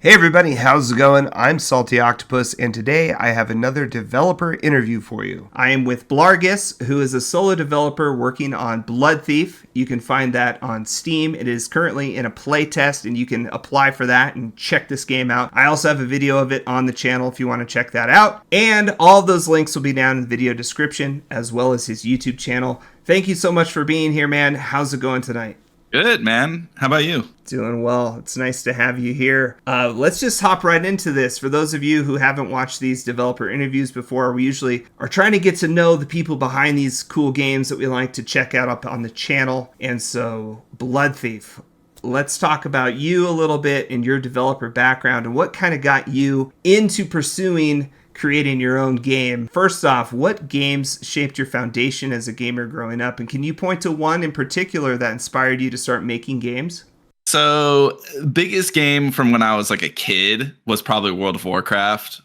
Hey everybody, how's it going? I'm SaltyOctopus, and today I have another developer interview for you. I am with Blargis, who is a solo developer working on Bloodthief. You can find that on Steam. It is currently in a playtest, and you can apply for that and check this game out. I also have a video of it on the channel if you want to check that out. And all of those links will be down in the video description, as well as his YouTube channel. Thank you so much for being here, man. How's it going tonight? Good, man. How about you? Doing well. It's nice to have you here. Let's just hop right into this. For those of you who haven't watched these developer interviews before, we usually are trying to get to know the people behind these cool games that we like to check out up on the channel. And so, Bloodthief. Let's talk about you a little bit and your developer background and what kind of got you into pursuing creating your own game. First off, what games shaped your foundation as a gamer growing up? And can you point to one in particular that inspired you to start making games? So, biggest game from when I was like a kid was probably World of Warcraft.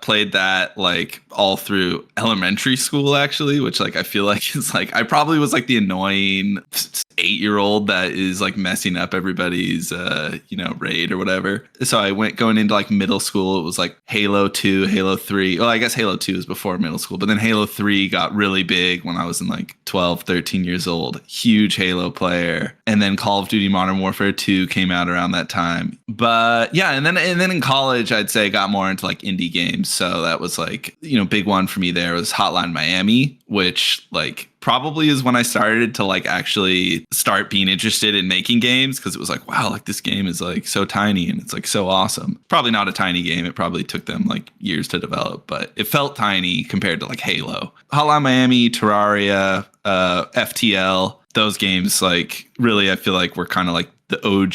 Played that like all through elementary school, actually, which like I feel like is like I probably was like the annoying 8-year-old that is like messing up everybody's raid or whatever. So I going into like middle school. It was like Halo 2, Halo 3. Well, I guess Halo 2 was before middle school, but then Halo 3 got really big when I was in like 12, 13 years old. Huge Halo player. And then Call of Duty Modern Warfare 2 came out around that time. But yeah, and then in college I'd say got more into like indie games. So that was like, big one for me there was Hotline Miami, which like probably is when I started to like actually start being interested in making games, because it was like, wow, like this game is like so tiny and it's like so awesome. Probably not a tiny game. It probably took them like years to develop, but it felt tiny compared to like Halo. Hotline Miami, Terraria, FTL, those games like really I feel like were kind of like the OG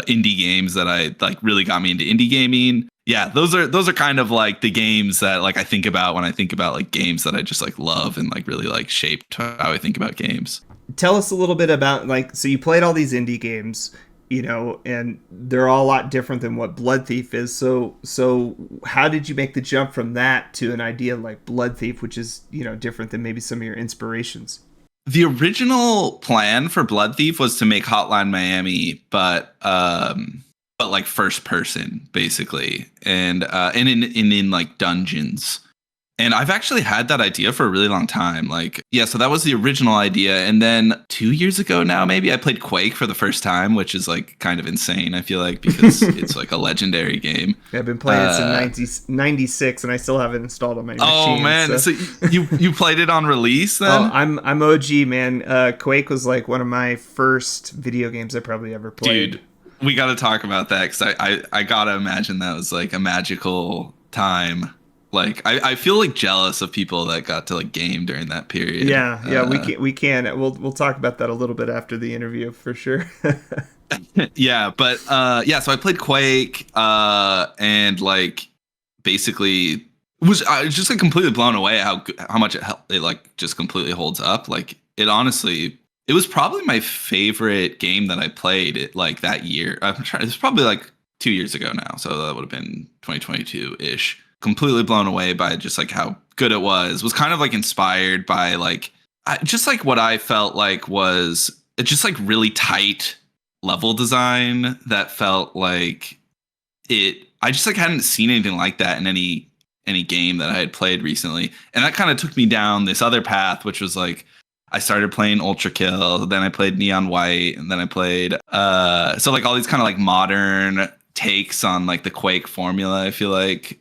indie games that I like really got me into indie gaming. Yeah, those are kind of like the games that like I think about when I think about like games that I just like love and like really like shaped how I think about games. Tell us a little bit about like, so you played all these indie games, and they're all a lot different than what Bloodthief is. So how did you make the jump from that to an idea like Bloodthief, which is, different than maybe some of your inspirations? The original plan for Bloodthief was to make Hotline Miami, but like first person basically, and in like dungeons. And I've actually had that idea for a really long time. Like, yeah, so that was the original idea. And then 2 years ago now, maybe I played Quake for the first time, which is like kind of insane, I feel like, because it's like a legendary game. Yeah, I've been playing it since 96 and I still have it installed on my machine. Oh man, so you played it on release then? Oh, I'm OG, man. Quake was like one of my first video games I probably ever played. Dude, we got to talk about that, because I got to imagine that was like a magical time. Like I feel like jealous of people that got to like game during that period. Yeah, we can. We'll talk about that a little bit after the interview for sure. Yeah, but so I played Quake, and like basically was just like completely blown away at how much it like just completely holds up. Like it was probably my favorite game that I played it like that year. It was probably like 2 years ago now, so that would have been 2022-ish. Completely blown away by just like how good it was. Was kind of like inspired by like just like what I felt like was just like really tight level design that felt like it. I just like hadn't seen anything like that in any game that I had played recently, and that kind of took me down this other path, which was like I started playing Ultra Kill, then I played Neon White, and then I played so like all these kind of like modern takes on like the Quake formula, I feel like.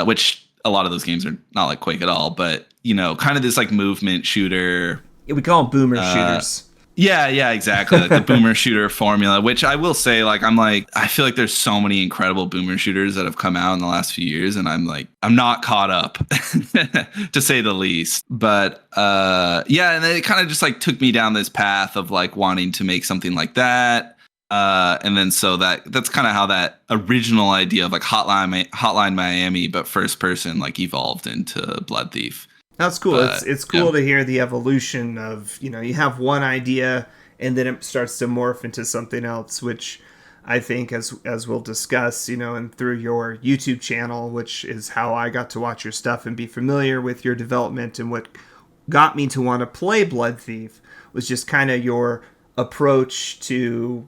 Which a lot of those games are not like Quake at all, but kind of this like movement shooter. Yeah, we call them boomer shooters. Yeah, exactly. Like the boomer shooter formula, which I will say, like, I feel like there's so many incredible boomer shooters that have come out in the last few years, and I'm not caught up, to say the least. But and then it kind of just like took me down this path of like wanting to make something like that. And then so that's kind of how that original idea of like Hotline Miami, but first person, like evolved into Bloodthief. That's cool. It's cool to hear the evolution of, you have one idea and then it starts to morph into something else, which I think as we'll discuss, and through your YouTube channel, which is how I got to watch your stuff and be familiar with your development, and what got me to want to play Bloodthief was just kind of your approach to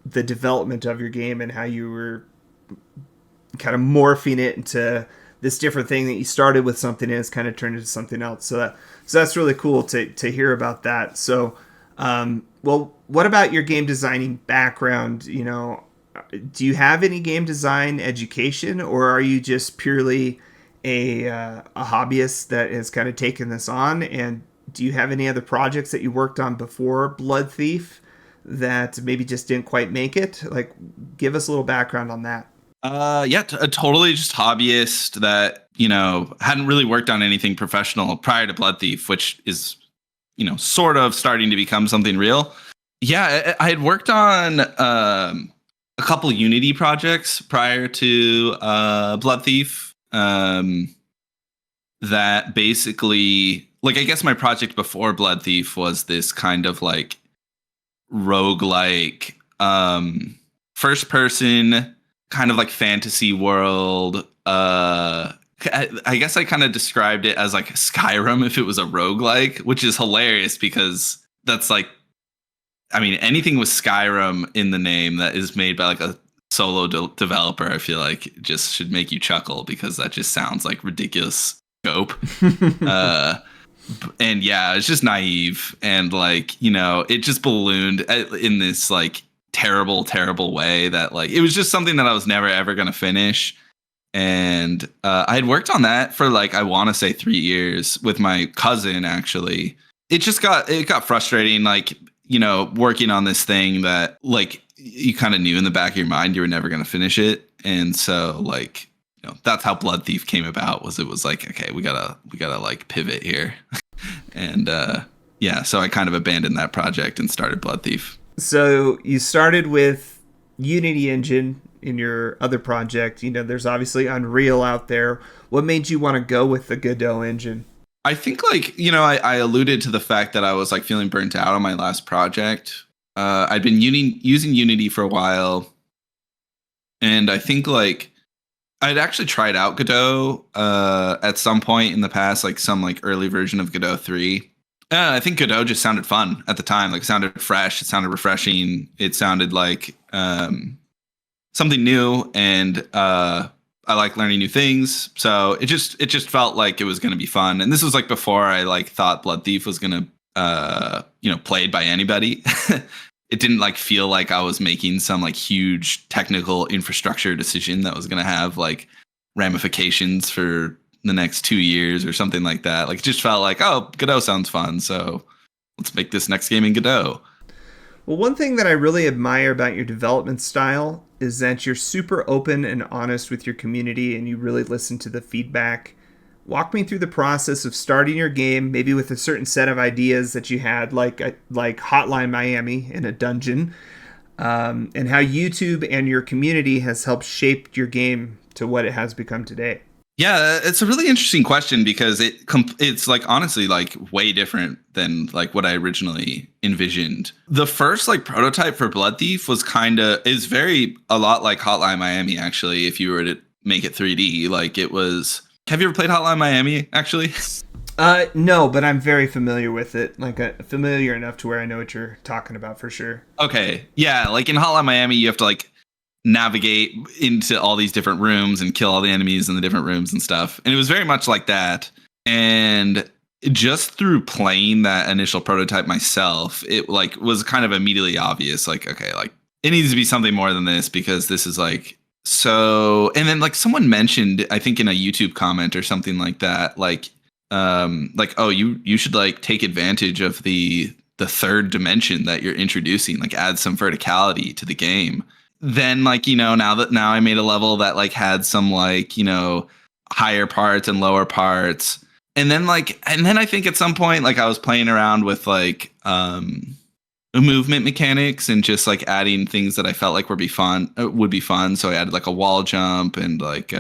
the development of your game and how you were kind of morphing it into this different thing that you started with something and it's kind of turned into something else. So that's really cool to hear about that. So, well, what about your game designing background? You know, do you have any game design education, or are you just purely a hobbyist that has kind of taken this on? And do you have any other projects that you worked on before Bloodthief that maybe just didn't quite make it? Like, give us a little background on that. Yeah, a totally just hobbyist that, you know, hadn't really worked on anything professional prior to Bloodthief, which is, you know, sort of starting to become something real. Yeah, I had worked on a couple Unity projects prior to Bloodthief. That basically, like, I guess my project before Bloodthief was this kind of like roguelike first person kind of like fantasy world. I guess I kind of described it as like Skyrim if it was a roguelike, which is hilarious because that's like, I mean, anything with Skyrim in the name that is made by like a solo developer, I feel like just should make you chuckle because that just sounds like ridiculous scope. And yeah, it's just naive and like, you know, it just ballooned in this like terrible way that like it was just something that I was never ever going to finish. And I had worked on that for like, I want to say 3 years with my cousin. Actually, it got frustrating, like, you know, working on this thing that like you kind of knew in the back of your mind you were never going to finish it. And so like, you know, that's how Bloodthief came about. It was like, okay, we gotta like pivot here. And yeah, so I kind of abandoned that project and started Bloodthief. So you started with Unity Engine in your other project. You know, there's obviously Unreal out there. What made you want to go with the Godot engine? I think, like, you know, I alluded to the fact that I was like feeling burnt out on my last project. I'd been using Unity for a while, and I think like I'd actually tried out Godot at some point in the past, like some like early version of Godot 3. I think Godot just sounded fun at the time. Like, it sounded fresh. It sounded refreshing. It sounded like something new, and I like learning new things. So it just felt like it was going to be fun. And this was like before I like thought Bloodthief was going to you know, played by anybody. It didn't like feel like I was making some like huge technical infrastructure decision that was going to have like ramifications for the next 2 years or something like that. Like, it just felt like, oh, Godot sounds fun, so let's make this next game in Godot. Well, one thing that I really admire about your development style is that you're super open and honest with your community and you really listen to the feedback. Walk me through the process of starting your game, maybe with a certain set of ideas that you had, like Hotline Miami in a dungeon, and how YouTube and your community has helped shape your game to what it has become today. Yeah, it's a really interesting question because it's like honestly like way different than like what I originally envisioned. The first like prototype for Bloodthief is a lot like Hotline Miami, actually. If you were to make it 3D, like it was. Have you ever played Hotline Miami, actually? No, but I'm very familiar with it. Like, familiar enough to where I know what you're talking about for sure. Okay, yeah, like in Hotline Miami, you have to like navigate into all these different rooms and kill all the enemies in the different rooms and stuff. And it was very much like that. And just through playing that initial prototype myself, it like was kind of immediately obvious, like, okay, like it needs to be something more than this because this is like so. And then like someone mentioned, I think in a YouTube comment or something like that, like oh, you should like take advantage of the third dimension that you're introducing, like add some verticality to the game. Then like, you know, now I made a level that like had some like, you know, higher parts and lower parts. And then I think at some point, like I was playing around with like movement mechanics and just like adding things that I felt like would be fun. So I added like a wall jump and like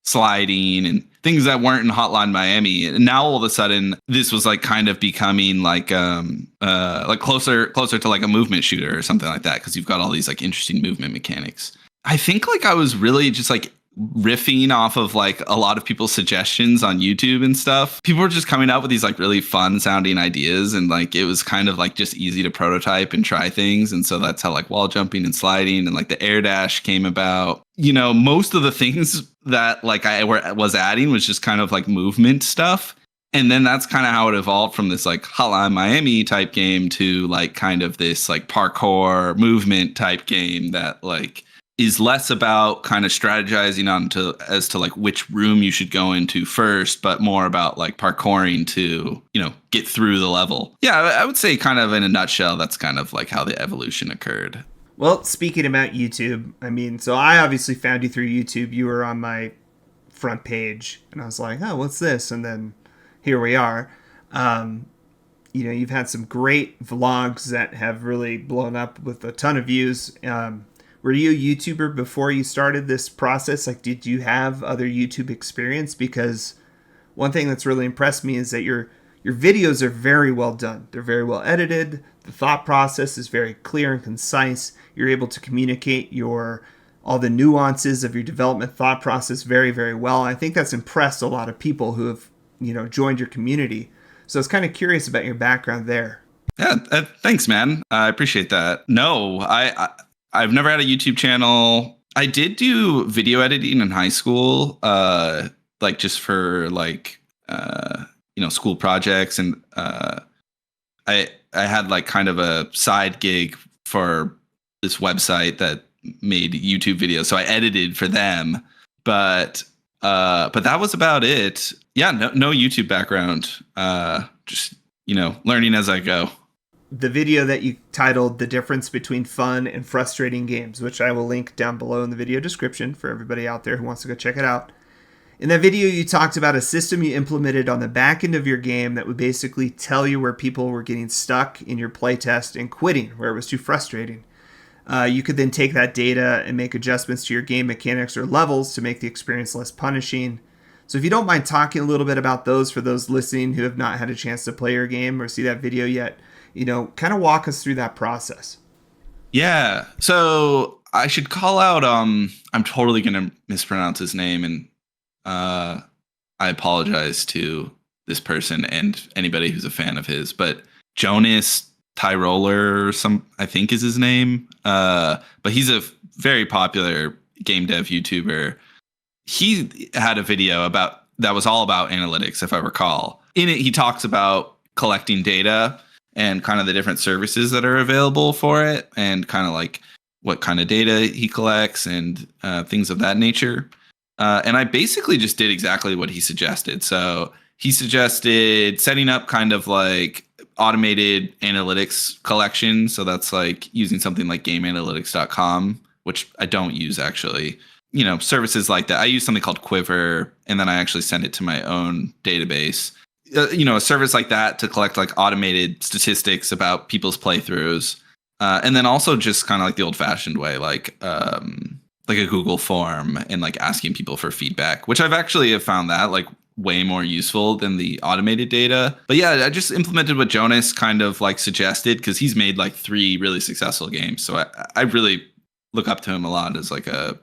sliding and things that weren't in Hotline Miami. And now all of a sudden this was like kind of becoming like closer to like a movement shooter or something like that, because you've got all these like interesting movement mechanics. I think like I was really just like riffing off of like a lot of people's suggestions on YouTube and stuff. People were just coming up with these like really fun sounding ideas, and like it was kind of like just easy to prototype and try things. And so that's how like wall jumping and sliding and like the air dash came about. You know, most of the things that like I was adding was just kind of like movement stuff. And then that's kind of how it evolved from this like Hotline Miami type game to like kind of this like parkour movement type game that like is less about kind of strategizing as to like which room you should go into first, but more about like parkouring to, you know, get through the level. Yeah, I would say kind of in a nutshell, that's kind of like how the evolution occurred. Well, speaking about YouTube, I mean, so I obviously found you through YouTube. You were on my front page, and I was like, oh, what's this? And then here we are. You know, you've had some great vlogs that have really blown up with a ton of views. Were you a YouTuber before you started this process? Like, did you have other YouTube experience? Because one thing that's really impressed me is that your videos are very well done. They're very well edited. The thought process is very clear and concise. You're able to communicate all the nuances of your development thought process very, very well. I think that's impressed a lot of people who have, you know, joined your community. So I was kind of curious about your background there. Yeah, thanks, man. I appreciate that. No, I've never had a YouTube channel. I did do video editing in high school, like just for like you know, school projects, and I had like kind of a side gig for this website that made YouTube videos, so I edited for them. But that was about it. Yeah, no YouTube background. Just, you know, learning as I go. The video that you titled The Difference Between Fun and Frustrating Games, which I will link down below in the video description for everybody out there who wants to go check it out. In that video, you talked about a system you implemented on the back end of your game that would basically tell you where people were getting stuck in your playtest and quitting, where it was too frustrating. You could then take that data and make adjustments to your game mechanics or levels to make the experience less punishing. So if you don't mind talking a little bit about those for those listening who have not had a chance to play your game or see that video yet, you know, kind of walk us through that process. Yeah. So I should call out, I'm totally going to mispronounce his name, and I apologize to this person and anybody who's a fan of his, but Jonas Tyroller, I think is his name. But he's a very popular game dev YouTuber. He had a video that was all about analytics, if I recall. In it, he talks about collecting data and kind of the different services that are available for it, and kind of like what kind of data he collects and things of that nature. And I basically just did exactly what he suggested. So he suggested setting up kind of like automated analytics collection. So that's like using something like gameanalytics.com, which I don't use actually. You know, services like that. I use something called Quiver, and then I actually send it to my own database. You know, a service like that to collect like automated statistics about people's playthroughs. And then also just kind of like the old fashioned way, like a Google form and like asking people for feedback, which I've actually have found that like way more useful than the automated data. But yeah, I just implemented what Jonas kind of like suggested, because he's made like 3 really successful games. So I really look up to him a lot as like a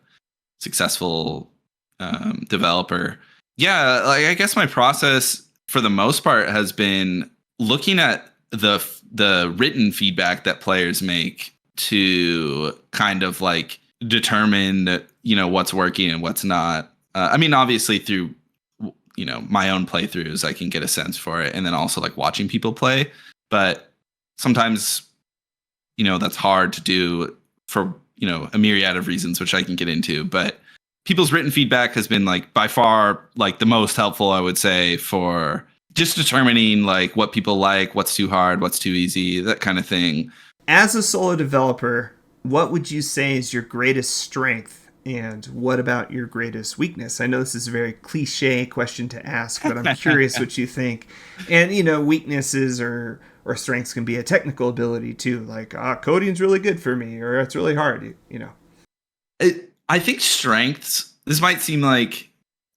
successful developer. Yeah, like I guess my process for the most part has been looking at the written feedback that players make to kind of like determine, you know, what's working and what's not. I mean, obviously through, you know, my own playthroughs, I can get a sense for it, and then also like watching people play. But sometimes, you know, that's hard to do for, you know, a myriad of reasons, which I can get into. But people's written feedback has been like by far like the most helpful, I would say, for just determining like what people like, what's too hard, what's too easy, that kind of thing. As a solo developer, what would you say is your greatest strength, and what about your greatest weakness? I know this is a very cliche question to ask, but I'm curious what you think. And, you know, weaknesses or strengths can be a technical ability too, like coding's really good for me, or it's really hard, you know. I think strengths, this might seem like,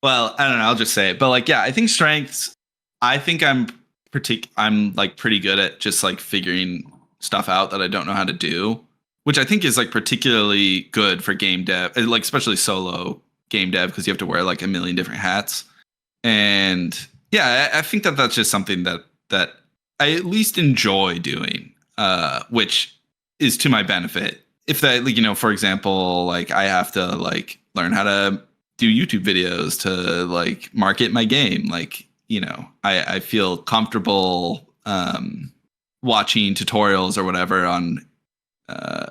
well, I don't know, I'll just say it, but like, yeah, I think strengths, I think I'm like pretty good at just like figuring stuff out that I don't know how to do, which I think is like particularly good for game dev, like especially solo game dev because you have to wear like a million different hats. And yeah, I think that that's just something that I at least enjoy doing, which is to my benefit. If that, like, for example, like I have to like learn how to do YouTube videos to like market my game. Like, I feel comfortable watching tutorials or whatever on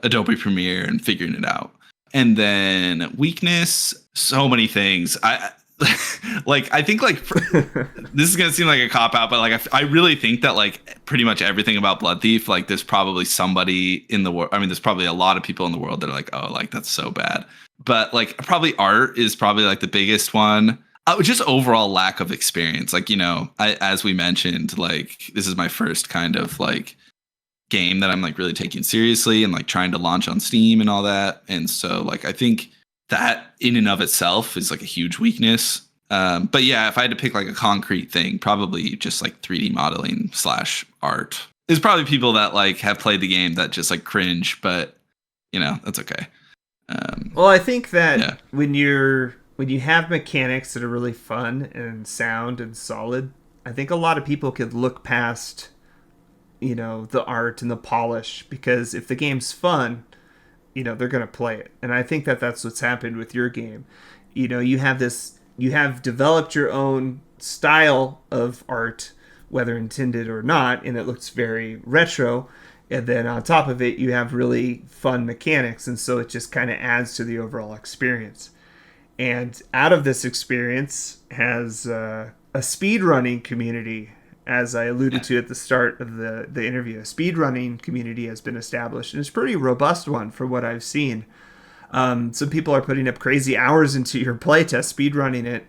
Adobe Premiere and figuring it out. And then weakness, so many things. I think like this is gonna seem like a cop out, but like I really think that like pretty much everything about Bloodthief, like there's probably somebody in the world. I mean, there's probably a lot of people in the world that are like, oh, like that's so bad. But like probably art is probably like the biggest one. Just overall lack of experience. Like, as we mentioned, like this is my first kind of like game that I'm like really taking seriously and like trying to launch on Steam and all that. And so like I think that in and of itself is like a huge weakness. But yeah, if I had to pick like a concrete thing, probably just like 3D modeling / art. There's probably people that like have played the game that just like cringe, but that's okay. Well, I think that when you have mechanics that are really fun and sound and solid, I think a lot of people could look past the art and the polish, because if the game's fun, they're going to play it. And I think that that's what's happened with your game. You have developed your own style of art, whether intended or not, and it looks very retro. And then on top of it, you have really fun mechanics. And so it just kind of adds to the overall experience. And out of this experience has a speedrunning community. As I alluded to at the start of the interview, a speedrunning community has been established, and it's a pretty robust one from what I've seen. Some people are putting up crazy hours into your playtest, speedrunning it.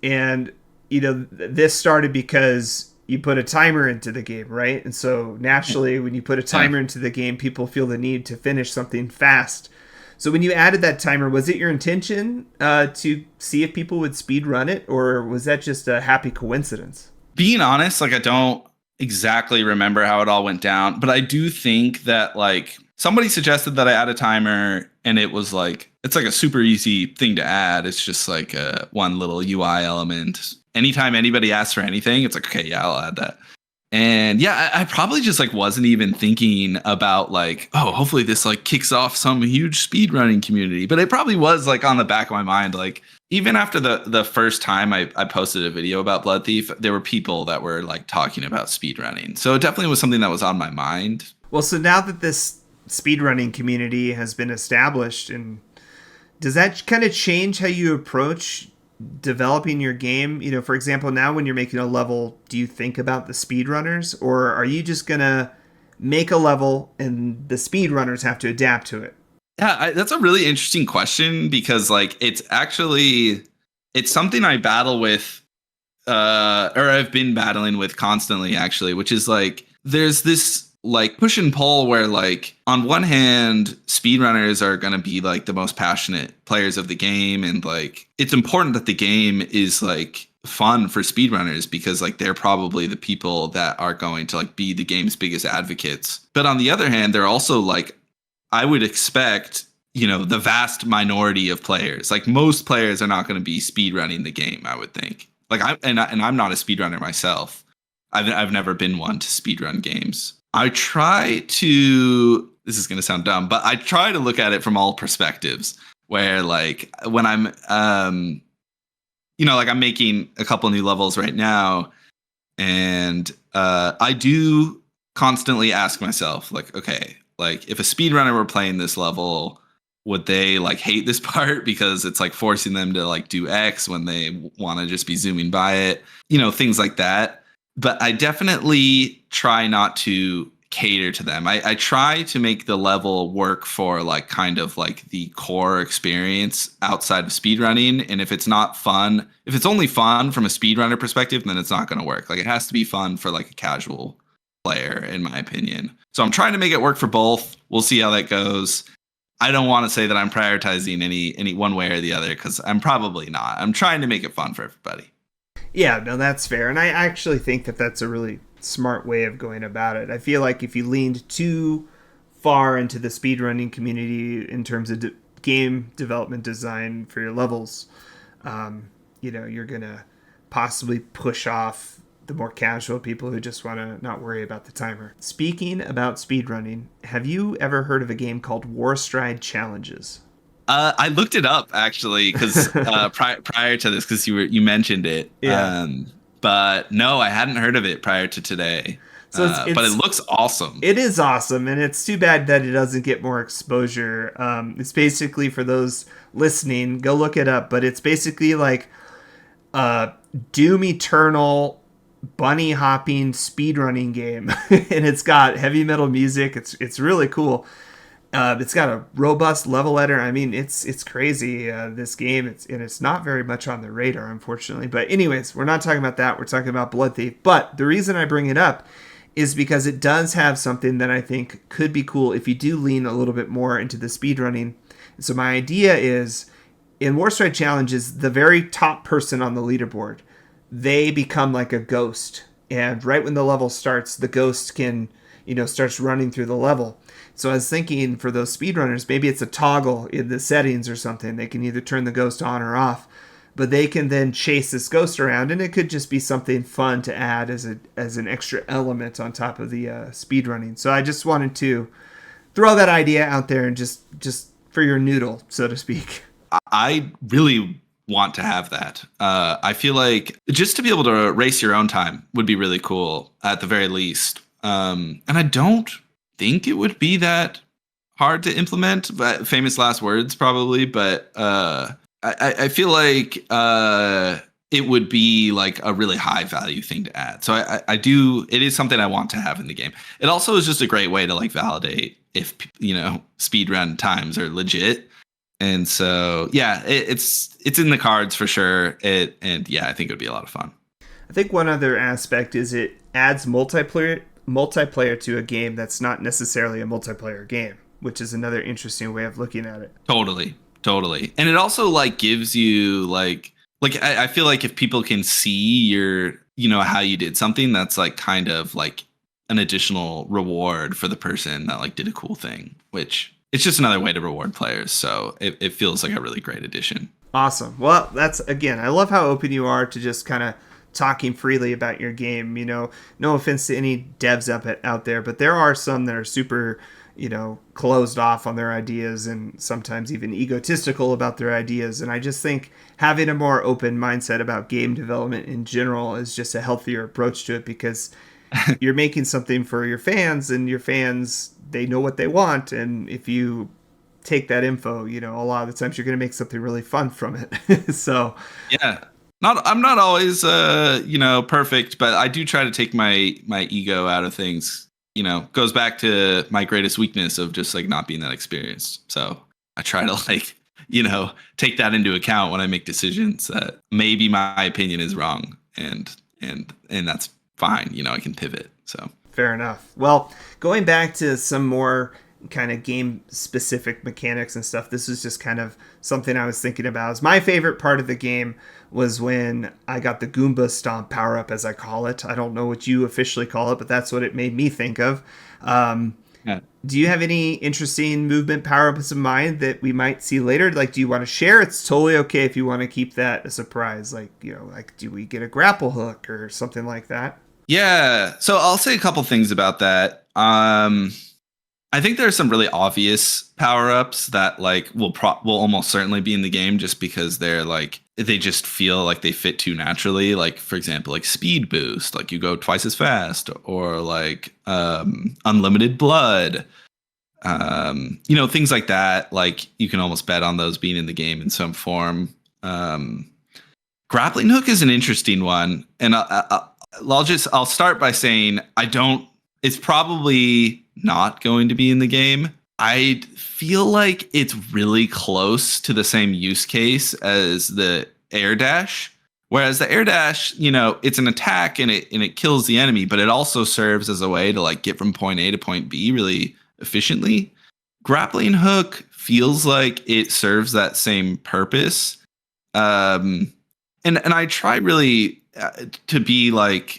And, this started because you put a timer into the game, right? And so naturally, when you put a timer into the game, people feel the need to finish something fast. So when you added that timer, was it your intention to see if people would speedrun it, or was that just a happy coincidence? Being honest, like I don't exactly remember how it all went down, but I do think that like somebody suggested that I add a timer, and it was like, it's like a super easy thing to add. It's just like one little UI element. Anytime anybody asks for anything, it's like, okay, yeah, I'll add that. And yeah, I probably just like wasn't even thinking about like, oh, hopefully this like kicks off some huge speedrunning community. But it probably was like on the back of my mind, like even after the first time I posted a video about Bloodthief, there were people that were like talking about speedrunning. So it definitely was something that was on my mind. Well, so now that this speedrunning community has been established, and does that kind of change how you approach developing your game? For example, now when you're making a level, do you think about the speedrunners, or are you just gonna make a level and the speedrunners have to adapt to it? Yeah, that's a really interesting question, because like it's something I battle with or I've been battling with constantly, actually, which is like there's this like push and pull where like on one hand speedrunners are going to be like the most passionate players of the game, and like it's important that the game is like fun for speedrunners, because like they're probably the people that are going to like be the game's biggest advocates. But on the other hand, they're also like, I would expect the vast minority of players, like most players are not going to be speedrunning the game, I would think. Like I'm not a speedrunner myself. I've never been one to speedrun games. I try to, this is going to sound dumb, but I try to look at it from all perspectives, where like when I'm, like I'm making a couple new levels right now, and I do constantly ask myself like, okay, like if a speedrunner were playing this level, would they like hate this part because it's like forcing them to like do X when they want to just be zooming by it, things like that. But I definitely try not to cater to them. I try to make the level work for like kind of like the core experience outside of speedrunning. And if it's not fun, if it's only fun from a speedrunner perspective, then it's not going to work. Like it has to be fun for like a casual player, in my opinion. So I'm trying to make it work for both. We'll see how that goes. I don't want to say that I'm prioritizing any one way or the other, because I'm probably not. I'm trying to make it fun for everybody. Yeah, no, that's fair. And I actually think that that's a really smart way of going about it. I feel like if you leaned too far into the speedrunning community in terms of game development design for your levels, you're going to possibly push off the more casual people who just want to not worry about the timer. Speaking about speedrunning, have you ever heard of a game called Warstride Challenges? I looked it up actually because prior to this, because you mentioned it. Yeah. But no, I hadn't heard of it prior to today. So but it looks awesome. It is awesome, and it's too bad that it doesn't get more exposure. It's basically, for those listening, go look it up. But it's basically like a Doom Eternal bunny hopping speedrunning game, and it's got heavy metal music. It's really cool. It's got a robust level editor. I mean, it's crazy, this game. It's not very much on the radar, unfortunately. But anyways, we're not talking about that. We're talking about Bloodthief. But the reason I bring it up is because it does have something that I think could be cool if you do lean a little bit more into the speedrunning. So my idea is, in Warstride Challenges, the very top person on the leaderboard, they become like a ghost. And right when the level starts, the ghost starts running through the level. So I was thinking, for those speedrunners, maybe it's a toggle in the settings or something. They can either turn the ghost on or off, but they can then chase this ghost around, and it could just be something fun to add as an extra element on top of the speedrunning. So I just wanted to throw that idea out there, and just for your noodle, so to speak. I really want to have that. I feel like just to be able to race your own time would be really cool at the very least. And I don't think it would be that hard to implement, but famous last words probably, but I feel like it would be like a really high value thing to add. So it is something I want to have in the game. It also is just a great way to like validate if, speedrun times are legit. And so, yeah, it's in the cards for sure. I think it would be a lot of fun. I think one other aspect is it adds multiplayer to a game that's not necessarily a multiplayer game, which is another interesting way of looking at it. Totally. And it also like gives you like I feel like if people can see your, how you did something, that's like kind of like an additional reward for the person that like did a cool thing, which it's just another way to reward players. So it feels like a really great addition. Awesome. Well, I love how open you are to just kind of talking freely about your game. No offense to any devs out there, but there are some that are super, closed off on their ideas, and sometimes even egotistical about their ideas. And I just think having a more open mindset about game development in general is just a healthier approach to it, because you're making something for your fans, and your fans, they know what they want. And if you take that info, a lot of the times you're going to make something really fun from it. So yeah. I'm not always, perfect, but I do try to take my ego out of things. Goes back to my greatest weakness of just like not being that experienced. So I try to take that into account when I make decisions, that maybe my opinion is wrong, and that's fine. I can pivot. So fair enough. Well, going back to some more kind of game specific mechanics and stuff, this was just kind of something I was thinking about. Is my favorite part of the game was when I got the Goomba Stomp power up, as I call it. I don't know what you officially call it, but that's what it made me think of. Yeah. Do you have any interesting movement power ups in mind that we might see later? Like, do you want to share? It's totally okay if you want to keep that a surprise. Like, do we get a grapple hook or something like that? Yeah. So I'll say a couple things about that. I think there's some really obvious power-ups that like will almost certainly be in the game, just because they just feel like they fit too naturally. Like, for example, like speed boost, like you go twice as fast, or like unlimited blood, things like that. Like you can almost bet on those being in the game in some form. Grappling hook is an interesting one, and I'll start by saying it's probably not going to be in the game. I feel like it's really close to the same use case as the air dash. Whereas the air dash, it's an attack and it kills the enemy, but it also serves as a way to like get from point A to point B really efficiently. Grappling hook feels like it serves that same purpose. And I try really to be like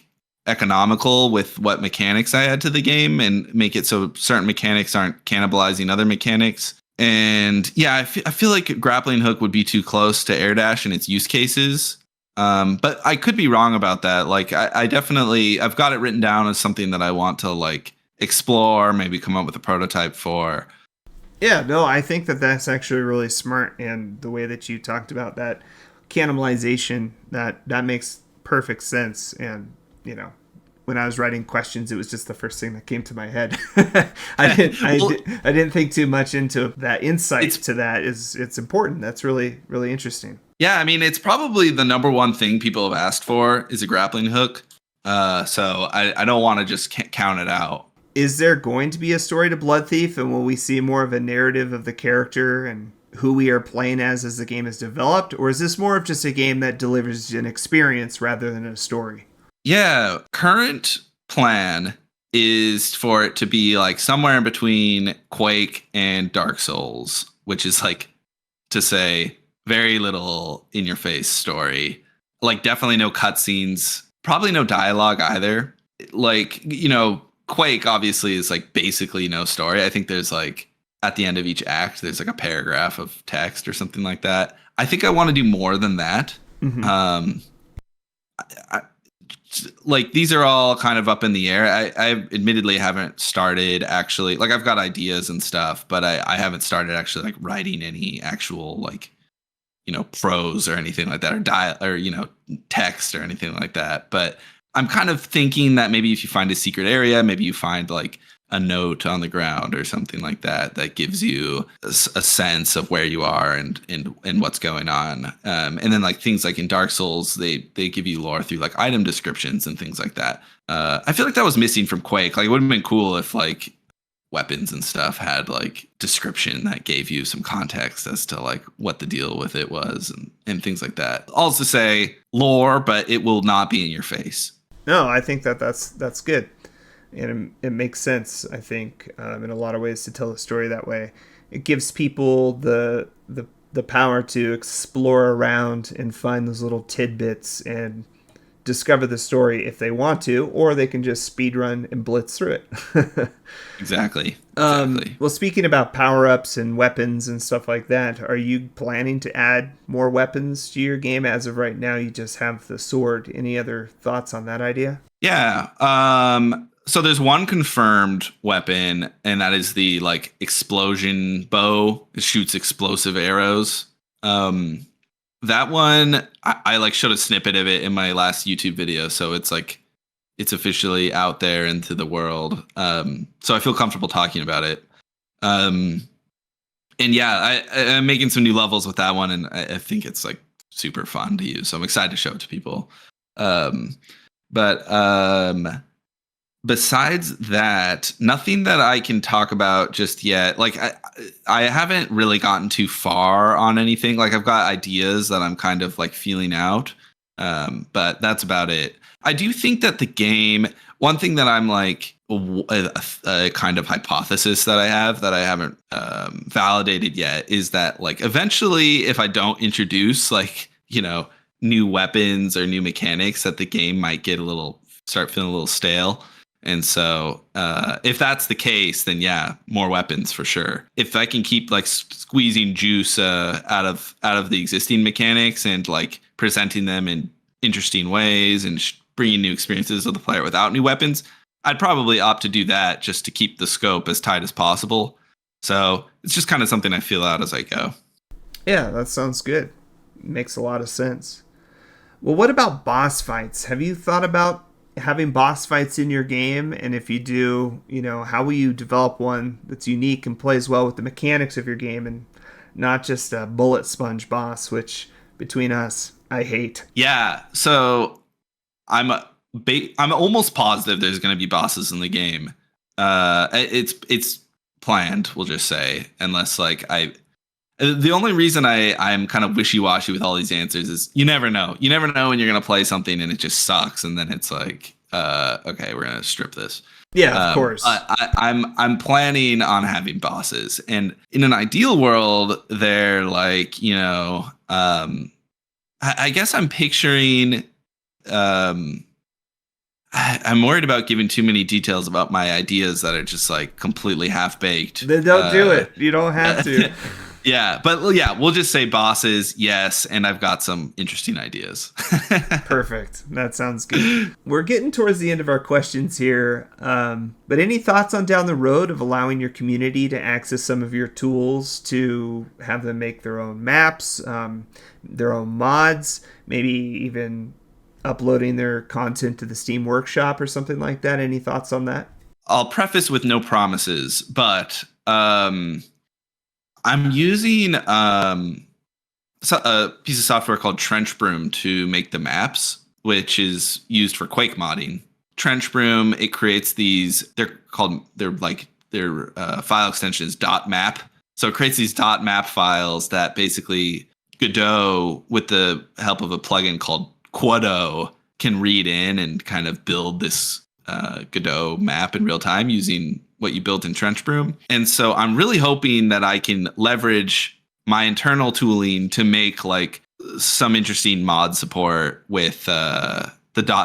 economical with what mechanics I add to the game and make it so certain mechanics aren't cannibalizing other mechanics. And yeah, I feel like grappling hook would be too close to air dash in its use cases. But I could be wrong about that. Like I definitely, I've got it written down as something that I want to like explore, maybe come up with a prototype for. Yeah, no, I think that that's actually really smart, and the way that you talked about that cannibalization, that makes perfect sense. And when I was writing questions, it was just the first thing that came to my head. I didn't think too much into that. Insight to that it's important. That's really, really interesting. Yeah, I mean, it's probably the number one thing people have asked for is a grappling hook. So I don't want to just count it out. Is there going to be a story to Bloodthief, and will we see more of a narrative of the character and who we are playing as the game is developed? Or is this more of just a game that delivers an experience rather than a story? Yeah, current plan is for it to be like somewhere in between Quake and Dark Souls, which is like to say very little in your face story. Like definitely no cutscenes, probably no dialogue either. Like, Quake obviously is like basically no story. I think there's like at the end of each act, there's like a paragraph of text or something like that. I think I want to do more than that. Mm-hmm. Like these are all kind of up in the air. I admittedly haven't started actually, like I've got ideas and stuff, but I haven't started actually like writing any actual like, prose or anything like that, or text or anything like that. But I'm kind of thinking that maybe if you find a secret area, maybe you find like a note on the ground or something like that that gives you a sense of where you are and what's going on. And then like things like in Dark Souls, they give you lore through like item descriptions and things like that. I feel like that was missing from Quake. Like it would have been cool if like weapons and stuff had like description that gave you some context as to like what the deal with it was and things like that. Also to say lore, but it will not be in your face. No, I think that's good. And it makes sense, I think, in a lot of ways to tell the story that way. It gives people the power to explore around and find those little tidbits and discover the story if they want to, or they can just speedrun and blitz through it. Exactly. Well, speaking about power-ups and weapons and stuff like that, are you planning to add more weapons to your game? As of right now, you just have the sword. Any other thoughts on that idea? Yeah. So there's one confirmed weapon, and that is the like explosion bow. It shoots explosive arrows. That one, I like showed a snippet of it in my last YouTube video, so it's like it's officially out there into the world. So I feel comfortable talking about it. And yeah, I'm making some new levels with that one, and I think it's like super fun to use. So I'm excited to show it to people. Besides that, nothing that I can talk about just yet. Like I haven't really gotten too far on anything. Like I've got ideas that I'm kind of like feeling out. But that's about it. I do think that the game, one thing that I'm like a kind of hypothesis that I have that I haven't validated yet is that like eventually if I don't introduce like, new weapons or new mechanics, that the game might start feeling a little stale. And so if that's the case, then yeah, more weapons for sure. If I can keep like squeezing juice out of the existing mechanics and like presenting them in interesting ways and bringing new experiences to the player without new weapons, I'd probably opt to do that just to keep the scope as tight as possible. So it's just kind of something I feel out as I go. Yeah, that sounds good. Makes a lot of sense. Well, what about boss fights? Have you thought about having boss fights in your game? And if you do, how will you develop one that's unique and plays well with the mechanics of your game and not just a bullet sponge boss, which between us, I hate. Yeah. So I'm almost positive there's going to be bosses in the game. It's planned, we'll just say, unless like the only reason I'm kind of wishy-washy with all these answers is you never know. You never know when you're going to play something and it just sucks. And then it's like, okay, we're going to strip this. Yeah, of course. I'm planning on having bosses. And in an ideal world, they're like, I guess I'm picturing, I I'm worried about giving too many details about my ideas that are just like completely half baked. Then don't do it. You don't have to. Yeah, but yeah, we'll just say bosses, yes, and I've got some interesting ideas. Perfect. That sounds good. We're getting towards the end of our questions here, but any thoughts on down the road of allowing your community to access some of your tools to have them make their own maps, their own mods, maybe even uploading their content to the Steam Workshop or something like that? Any thoughts on that? I'll preface with no promises, but I'm using a piece of software called Trench Broom to make the maps, which is used for Quake modding. Trench Broom, it creates these. They're file extensions .map. So it creates these .map files that basically Godot, with the help of a plugin called Quodo, can read in and kind of build this Godot map in real time using what you built in Trench Broom. And so I'm really hoping that I can leverage my internal tooling to make like some interesting mod support with the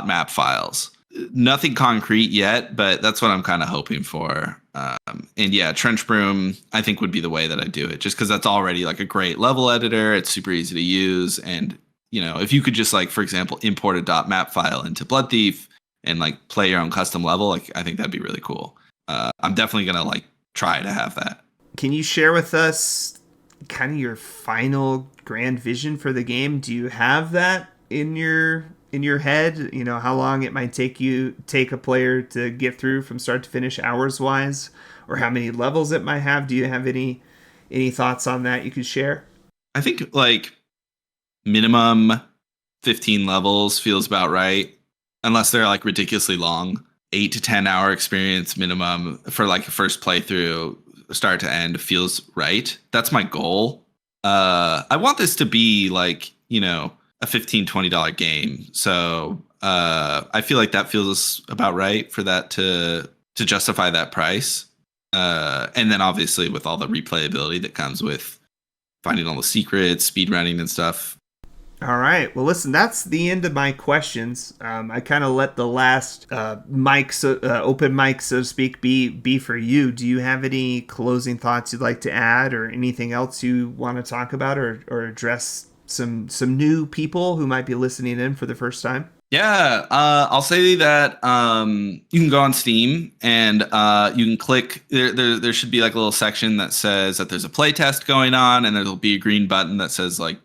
.map files. Nothing concrete yet, but that's what I'm kind of hoping for. And yeah, Trench Broom, I think would be the way that I do it, just because that's already like a great level editor. It's super easy to use. And, you know, if you could just like, for example, import a .map file into Bloodthief and like play your own custom level, like I think that'd be really cool. I'm definitely going to like try to have that. Can you share with us kind of your final grand vision for the game? Do you have that in your head? You know, how long it might take a player to get through from start to finish hours wise, or how many levels it might have? Do you have any thoughts on that you could share? I think like minimum 15 levels feels about right, unless they're like ridiculously long. 8 to 10 hour experience minimum for like a first playthrough, start to end, feels right. That's my goal. I want this to be like, you know, a $15-$20 game. So I feel like that feels about right for that to justify that price. And then obviously with all the replayability that comes with finding all the secrets, speedrunning and stuff. All right. Well, listen, that's the end of my questions. I kind of let the last open mic, so to speak, be for you. Do you have any closing thoughts you'd like to add, or anything else you want to talk about, or address some new people who might be listening in for the first time? Yeah, I'll say that you can go on Steam and you can click. There should be like a little section that says that there's a playtest going on, and there'll be a green button that says like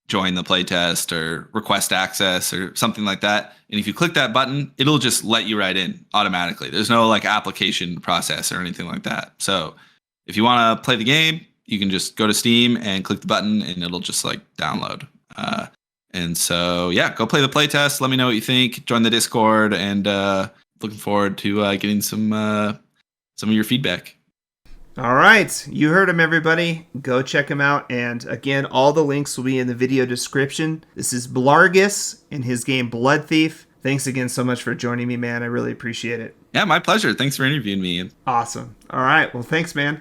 join the playtest or request access or something like that. And if you click that button, it'll just let you right in automatically. There's no like application process or anything like that. So if you want to play the game, you can just go to Steam and click the button and it'll just like download. And so, yeah, go play the playtest. Let me know what you think. Join the Discord, and looking forward to getting some of your feedback. All right. You heard him, everybody. Go check him out. And again, all the links will be in the video description. This is Blargis in his game Bloodthief. Thanks again so much for joining me, man. I really appreciate it. Yeah, my pleasure. Thanks for interviewing me. Awesome. All right. Well, thanks, man.